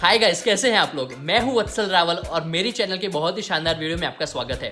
Hi guys, कैसे हैं आप लोग। मैं हूं वत्सल रावल और मेरी चैनल के बहुत ही शानदार वीडियो में आपका स्वागत है।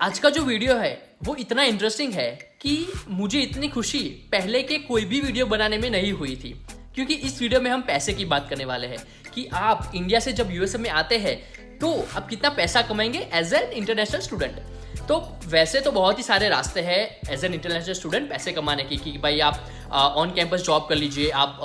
आज का जो वीडियो है वो इतना इंटरेस्टिंग है कि मुझे इतनी खुशी पहले के कोई भी वीडियो बनाने में नहीं हुई थी, क्योंकि इस वीडियो में हम पैसे की बात करने वाले हैं कि आप इंडिया से जब यूएसए में आते हैं तो आप कितना पैसा कमाएंगे एज एन इंटरनेशनल स्टूडेंट। तो वैसे तो बहुत ही सारे रास्ते हैं एज एन इंटरनेशनल स्टूडेंट पैसे कमाने की, कि भाई आप ऑन कैंपस जॉब कर लीजिए, आप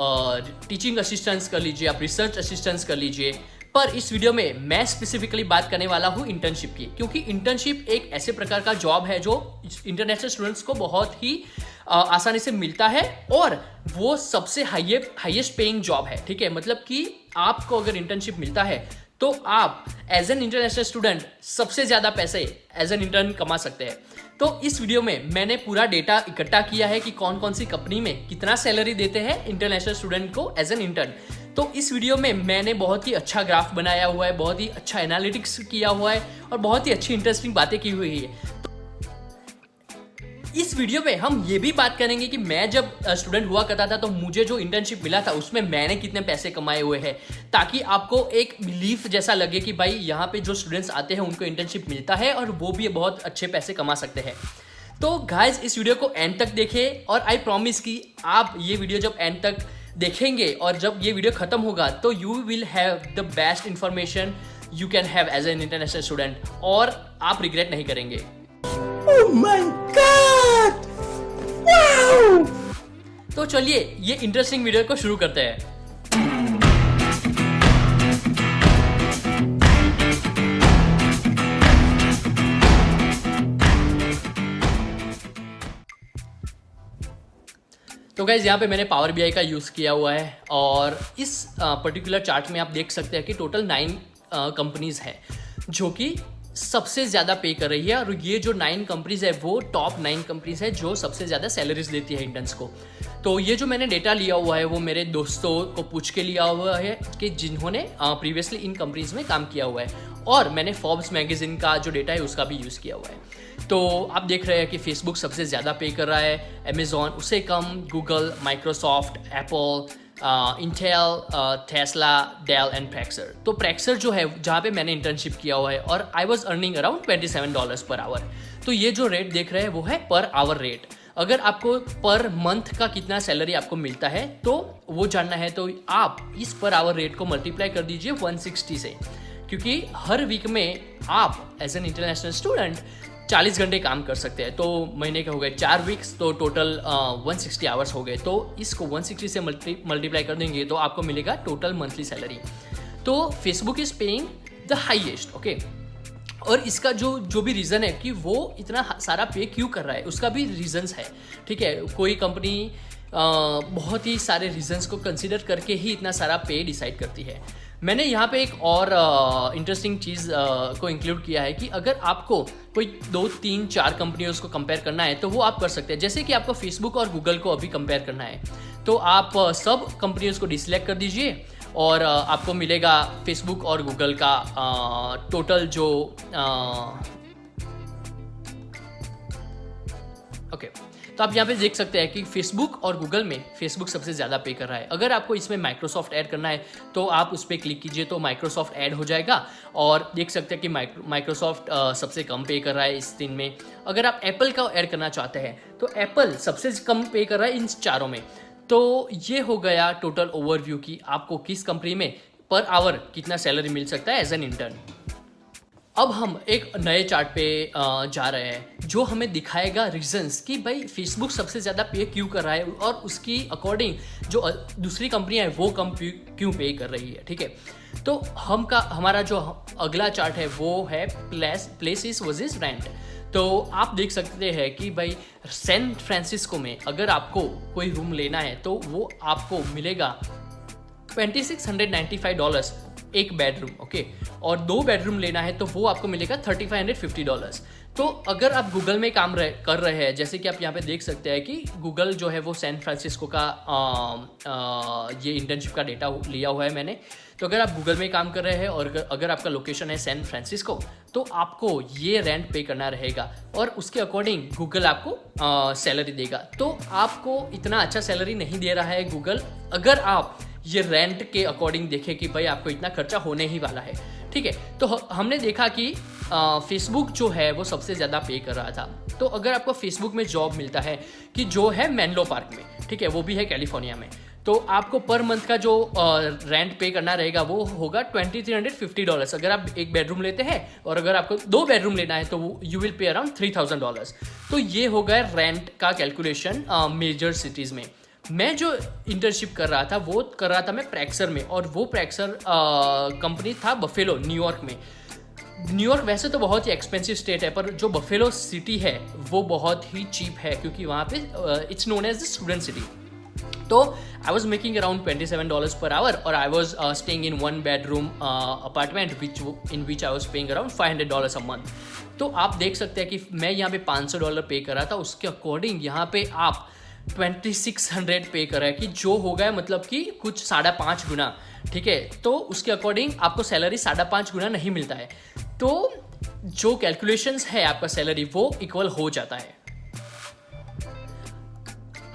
टीचिंग असिस्टेंट्स कर लीजिए, आप रिसर्च असिस्टेंट्स कर लीजिए। पर इस वीडियो में मैं स्पेसिफिकली बात करने वाला हूँ इंटर्नशिप की, क्योंकि इंटर्नशिप एक ऐसे प्रकार का जॉब है जो इंटरनेशनल स्टूडेंट्स को बहुत ही आसानी से मिलता है और वो सबसे हाईएस्ट पेइंग जॉब है। ठीक है, मतलब कि आपको अगर इंटर्नशिप मिलता है तो आप एज एन इंटरनेशनल स्टूडेंट सबसे ज़्यादा पैसे एज एन इंटर्न कमा सकते हैं। तो इस वीडियो में मैंने पूरा डेटा इकट्ठा किया है कि कौन कौन सी कंपनी में कितना सैलरी देते हैं इंटरनेशनल स्टूडेंट को एज एन इंटर्न। तो इस वीडियो में मैंने बहुत ही अच्छा ग्राफ बनाया हुआ है, बहुत ही अच्छा एनालिटिक्स किया हुआ है और बहुत ही अच्छी इंटरेस्टिंग बातें की हुई है। इस वीडियो में हम ये भी बात करेंगे कि मैं जब स्टूडेंट हुआ करता था तो मुझे जो इंटर्नशिप मिला था उसमें मैंने कितने पैसे कमाए हुए हैं, ताकि आपको एक बिलीफ जैसा लगे कि भाई यहाँ पे जो स्टूडेंट्स आते हैं उनको इंटर्नशिप मिलता है और वो भी बहुत अच्छे पैसे कमा सकते हैं। तो गाइज इस वीडियो को एंड तक देखें और आई प्रॉमिस कि आप ये वीडियो जब एंड तक देखेंगे और जब ये वीडियो खत्म होगा तो you will have the best information you can have as an international student और आप रिग्रेट नहीं करेंगे। Oh my God! Wow! तो चलिए ये इंटरेस्टिंग वीडियो को शुरू करते हैं। तो गाइज यहाँ पे मैंने पावर बीआई का यूज़ किया हुआ है और इस पर्टिकुलर चार्ट में आप देख सकते हैं कि टोटल 9 कंपनीज़ हैं जो कि सबसे ज़्यादा पे कर रही है। और ये जो 9 कंपनीज़ है वो टॉप 9 कंपनीज़ है जो सबसे ज़्यादा सैलरीज देती है इंटर्न्स को। तो ये जो मैंने डेटा लिया हुआ है वो मेरे दोस्तों को पूछ के लिया हुआ है कि जिन्होंने प्रीवियसली इन कंपनीज़ में काम किया हुआ है, और मैंने फोर्ब्स मैगजीन का जो डेटा है उसका भी यूज़ किया हुआ है। तो आप देख रहे हैं कि फेसबुक सबसे ज़्यादा पे कर रहा है, अमेजॉन उससे कम, Google, Microsoft, Apple, Intel, Tesla, Dell and प्रेक्सर। तो प्रेक्सर जो है जहाँ पे मैंने इंटर्नशिप किया हुआ है और I was earning around $27 per hour. तो ये जो रेट देख रहे हैं वो है पर आवर रेट। अगर आपको पर मंथ का कितना सैलरी आपको मिलता है तो वो जानना है तो आप इस पर आवर रेट को मल्टीप्लाई कर दीजिए 160 से, क्योंकि हर वीक में आप एज एन इंटरनेशनल स्टूडेंट 40 घंटे काम कर सकते हैं। तो महीने के हो गए 4 वीक्स, तो टोटल 160 आवर्स हो गए। तो इसको 160 से मल्टीप्लाई कर देंगे तो आपको मिलेगा टोटल मंथली सैलरी। तो Facebook is paying the highest, okay. और इसका जो भी रीज़न है कि वो इतना सारा पे क्यों कर रहा है उसका भी रीजंस है। ठीक है, कोई कंपनी बहुत ही सारे रीजंस को कंसिडर करके ही इतना सारा पे डिसाइड करती है। मैंने यहाँ पे एक और इंटरेस्टिंग चीज़ को इंक्लूड किया है कि अगर आपको कोई 2, 3, 4 कंपनियों को कंपेयर करना है तो वो आप कर सकते हैं। जैसे कि आपको फेसबुक और गूगल को अभी कंपेयर करना है तो आप सब कंपनियों को डिसलेक्ट कर दीजिए और आपको मिलेगा फेसबुक और गूगल का टोटल जो ओके। तो आप यहाँ पे देख सकते हैं कि फेसबुक और गूगल में फेसबुक सबसे ज़्यादा पे कर रहा है। अगर आपको इसमें माइक्रोसॉफ्ट ऐड करना है तो आप उस पर क्लिक कीजिए तो माइक्रोसॉफ्ट ऐड हो जाएगा और देख सकते हैं कि माइक्रोसॉफ्ट सबसे कम पे कर रहा है इस दिन में। अगर आप एप्पल का ऐड करना चाहते हैं तो एप्पल सबसे कम पे कर रहा है इन चारों में। तो ये हो गया टोटल ओवरव्यू कि आपको किस कंपनी में पर आवर कितना सैलरी मिल सकता है एज एन इंटर्न। अब हम एक नए चार्ट पे जा रहे हैं जो हमें दिखाएगा रीजंस कि भाई फेसबुक सबसे ज़्यादा पे क्यों कर रहा है और उसकी अकॉर्डिंग जो दूसरी कंपनियां हैं वो कम क्यों पे कर रही है। ठीक है, तो हमारा जो अगला चार्ट है वो है प्लेसेस वर्सेस रेंट। तो आप देख सकते हैं कि भाई सैन फ्रांसिस्को में अगर आपको कोई रूम लेना है तो वो आपको मिलेगा $2695 एक बेडरूम, ओके। और 2 बेडरूम लेना है तो वो आपको मिलेगा $3550। तो अगर आप गूगल में काम कर रहे हैं, जैसे कि आप यहाँ पे देख सकते हैं कि गूगल जो है वो सैन फ्रांसिस्को का ये इंटर्नशिप का डेटा लिया हुआ है मैंने। तो अगर आप गूगल में काम कर रहे हैं और अगर आपका लोकेशन है सैन फ्रांसिस्को तो आपको ये रेंट पे करना रहेगा और उसके अकॉर्डिंग गूगल आपको सैलरी देगा। तो आपको इतना अच्छा सैलरी नहीं दे रहा है गूगल अगर आप ये रेंट के अकॉर्डिंग देखे कि भाई आपको इतना खर्चा होने ही वाला है, ठीक है। तो हमने देखा कि फेसबुक जो है वो सबसे ज़्यादा पे कर रहा था। तो अगर आपको फेसबुक में जॉब मिलता है कि जो है मेनलो पार्क में, ठीक है, वो भी है कैलिफोर्निया में, तो आपको पर मंथ का जो रेंट पे करना रहेगा वो होगा $2,350 अगर आप एक बेडरूम लेते हैं, और अगर आपको 2 बेडरूम लेना है तो यू विल पे अराउंड $3,000। तो ये हो गया रेंट का कैलकुलेशन मेजर सिटीज़ में। मैं जो इंटर्नशिप कर रहा था वो कर रहा था मैं प्रैक्सर में, और वो प्रैक्सर कंपनी था बफेलो, न्यूयॉर्क में। न्यूयॉर्क वैसे तो बहुत ही एक्सपेंसिव स्टेट है, पर जो बफेलो सिटी है वो बहुत ही चीप है, क्योंकि वहाँ पे it's known as the student city. तो I was making around $27 per hour, और I was staying in 1 bedroom apartment in which I was paying around $500 a month। तो आप देख सकते हैं कि मैं यहाँ पे $500 पे कर रहा था, उसके अकॉर्डिंग यहाँ पे आप 2600 पे कर रहा है, कि जो हो गया मतलब कि कुछ 5.5 गुना, ठीक है। तो उसके अकॉर्डिंग आपको सैलरी 5.5 गुना नहीं मिलता है, तो जो कैलकुलेशंस है आपका सैलरी वो इक्वल हो जाता है।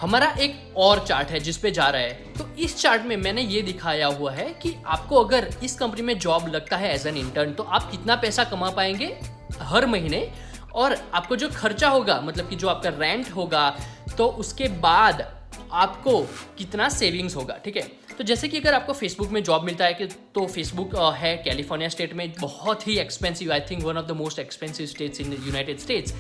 हमारा एक और चार्ट है जिस पे जा रहा है, तो इस चार्ट में मैंने ये दिखाया हुआ है कि आपको अगर इस कंपनी में जॉब लगता है एज एन इंटर्न, तो आप कितना पैसा कमा पाएंगे हर महीने, और आपको जो खर्चा होगा मतलब कि जो आपका रेंट होगा, तो उसके बाद आपको कितना सेविंग्स होगा, ठीक है। तो जैसे कि अगर आपको फेसबुक में जॉब मिलता है कि तो फेसबुक है कैलिफोर्निया स्टेट में, बहुत ही expensive, I think one of the most expensive states in the United States.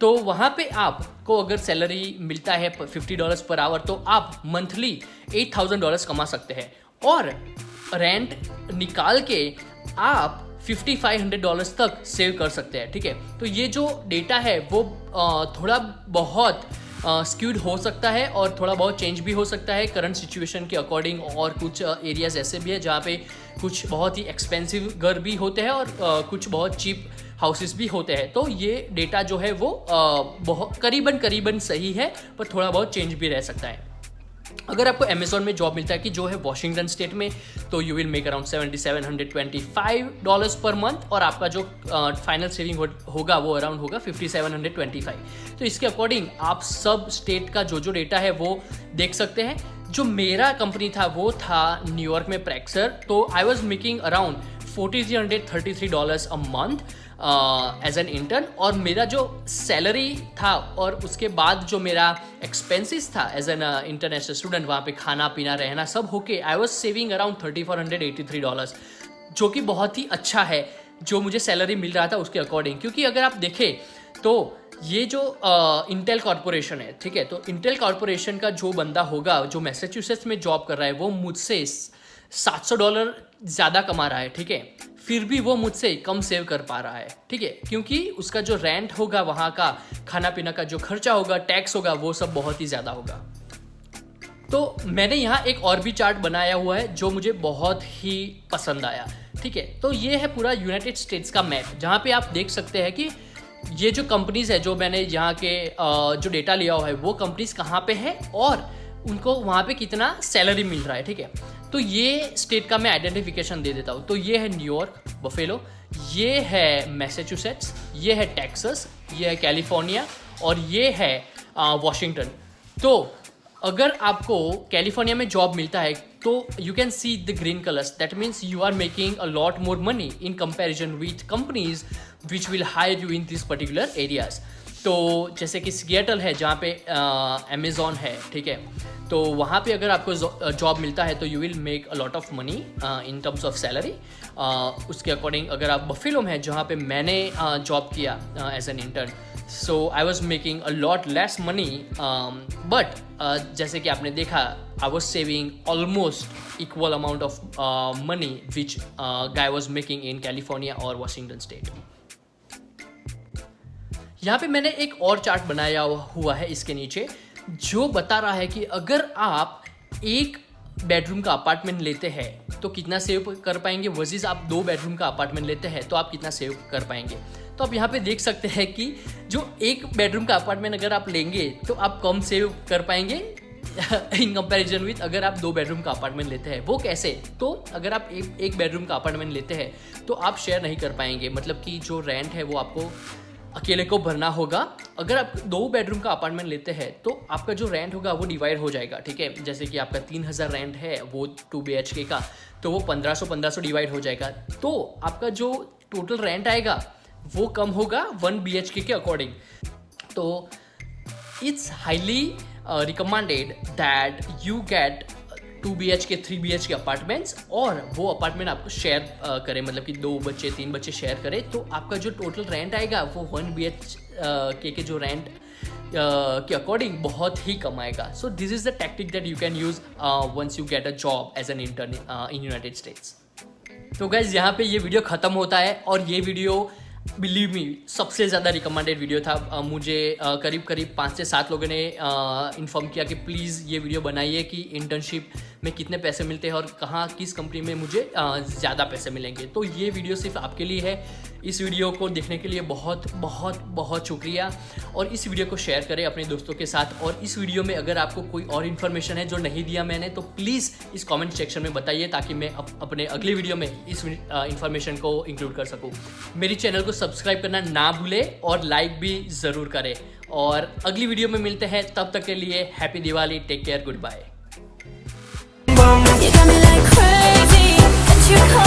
तो वहाँ पे आपको अगर सैलरी मिलता है $50 per hour, तो आप मंथली $8,000 कमा सकते हैं, और रेंट निकाल के आप $5,500 तक सेव कर सकते हैं, ठीक है। तो ये जो डेटा है वो थोड़ा बहुत स्क्यूड हो सकता है, और थोड़ा बहुत चेंज भी हो सकता है करंट सिचुएशन के अकॉर्डिंग, और कुछ एरियाज ऐसे भी है जहाँ पे कुछ बहुत ही एक्सपेंसिव घर भी होते हैं, और कुछ बहुत चीप हाउसेस भी होते हैं। तो ये डेटा जो है वो बहुत करीबन सही है, पर थोड़ा बहुत चेंज भी रह सकता है। अगर आपको अमेजोन में जॉब मिलता है कि जो है वॉशिंगटन स्टेट में, तो you will make around $7,725 per month, और आपका जो फाइनल सेविंग होगा वो अराउंड होगा $5,725। तो इसके अकॉर्डिंग आप सब स्टेट का जो डेटा है वो देख सकते हैं। जो मेरा कंपनी था वो था न्यूयॉर्क में प्रैक्सर, तो I was making around $4,333 a month as an intern, और मेरा जो सैलरी था और उसके बाद जो मेरा एक्सपेंसेस था एज एन इंटरनेशनल स्टूडेंट, वहाँ पे खाना पीना रहना सब होके आई वॉज सेविंग अराउंड $3,483, जो कि बहुत ही अच्छा है जो मुझे सैलरी मिल रहा था उसके अकॉर्डिंग। क्योंकि अगर आप देखें तो ये जो इंटेल कॉर्पोरेशन है, ठीक है, तो इंटेल कॉर्पोरेशन का जो बंदा होगा जो मैसेच्यूसेट्स में जॉब कर रहा है, वो मुझसे $700 ज़्यादा कमा रहा है, ठीक है, फिर भी वो मुझसे कम सेव कर पा रहा है, ठीक है, क्योंकि उसका जो रेंट होगा, वहाँ का खाना पीना का जो खर्चा होगा, टैक्स होगा, वो सब बहुत ही ज़्यादा होगा। तो मैंने यहाँ एक और भी चार्ट बनाया हुआ है जो मुझे बहुत ही पसंद आया, ठीक है। तो ये है पूरा यूनाइटेड स्टेट्स का मैप, जहाँ पे आप देख सकते हैं कि ये जो कंपनीज है, जो मैंने यहाँ के जो डेटा लिया हुआ है, वो कंपनीज कहाँ पे है और उनको वहाँ पे कितना सैलरी मिल रहा है, ठीक है। तो ये स्टेट का मैं आइडेंटिफिकेशन दे देता हूँ। तो ये है न्यूयॉर्क, बफेलो, ये है मैसेच्यूसेट्स, ये है टेक्सास, ये है कैलिफोर्निया, और ये है वॉशिंगटन। तो अगर आपको कैलिफोर्निया में जॉब मिलता है तो you can see the green colours, that means you are making a lot more money in comparison with companies which will hire you in this particular areas. तो जैसे कि सिएटल है जहाँ पे अमेजोन है, ठीक है, तो वहाँ पे अगर आपको जॉब मिलता है तो you will make a lot of money in terms of salary. उसके अकॉर्डिंग अगर आप बफेलो में है जहाँ पे मैंने जॉब किया as an intern, so I was making a lot less money, but जैसे कि आपने देखा I was saving almost equal amount of money which guy was making in California और वॉशिंगटन स्टेट। यहाँ पे मैंने एक और चार्ट बनाया हुआ है इसके नीचे, जो बता रहा है कि अगर आप एक बेडरूम का अपार्टमेंट लेते हैं तो कितना सेव कर पाएंगे, वर्सेस आप 2 बेडरूम का अपार्टमेंट लेते हैं तो आप कितना सेव कर पाएंगे। तो आप यहाँ पे देख सकते हैं कि जो एक बेडरूम का अपार्टमेंट अगर आप लेंगे तो आप कम सेव कर पाएंगे इन कंपैरिजन विथ अगर आप 2 बेडरूम का अपार्टमेंट लेते हैं। वो कैसे? तो अगर आप एक बेडरूम का अपार्टमेंट लेते हैं तो आप शेयर नहीं कर पाएंगे, मतलब कि जो रेंट है वो आपको अकेले को भरना होगा। अगर आप 2 बेडरूम का अपार्टमेंट लेते हैं तो आपका जो रेंट होगा वो डिवाइड हो जाएगा, ठीक है। जैसे कि आपका 3000 रेंट है वो 2 BHK का, तो वो 1500 डिवाइड हो जाएगा, तो आपका जो टोटल रेंट आएगा वो कम होगा 1 BHK के अकॉर्डिंग। तो it's highly recommended that you get 2 BHK 3 BHK apartments, और वो अपार्टमेंट आपको शेयर करें, मतलब कि 2 बच्चे 3 बच्चे शेयर करें, तो आपका जो टोटल रेंट आएगा वो 1 BHK के जो रेंट के अकॉर्डिंग बहुत ही कम आएगा। So this is the tactic that you can use once you get a job as an intern in United States. तो गाइज यहाँ पे ये वीडियो ख़त्म होता है, और ये वीडियो बिलीव मी सबसे ज़्यादा रिकमेंडेड वीडियो था। मुझे करीब 5 से 7 लोगों ने इन्फॉर्म किया कि प्लीज़ ये वीडियो बनाइए कि इंटर्नशिप में कितने पैसे मिलते हैं और कहाँ किस कंपनी में मुझे ज़्यादा पैसे मिलेंगे। तो ये वीडियो सिर्फ आपके लिए है। इस वीडियो को देखने के लिए बहुत बहुत बहुत शुक्रिया, और इस वीडियो को शेयर करें अपने दोस्तों के साथ। और इस वीडियो में अगर आपको कोई और इन्फॉर्मेशन है जो नहीं दिया मैंने, तो प्लीज़ इस कमेंट सेक्शन में बताइए, ताकि मैं अपने अगले वीडियो में इस इन्फॉर्मेशन को इंक्लूड कर सकूँ। मेरी चैनल को सब्सक्राइब करना ना भूलें और लाइक भी ज़रूर करें, और अगली वीडियो में मिलते हैं। तब तक के लिए happy Diwali, take care, good bye. You got me like crazy, and you call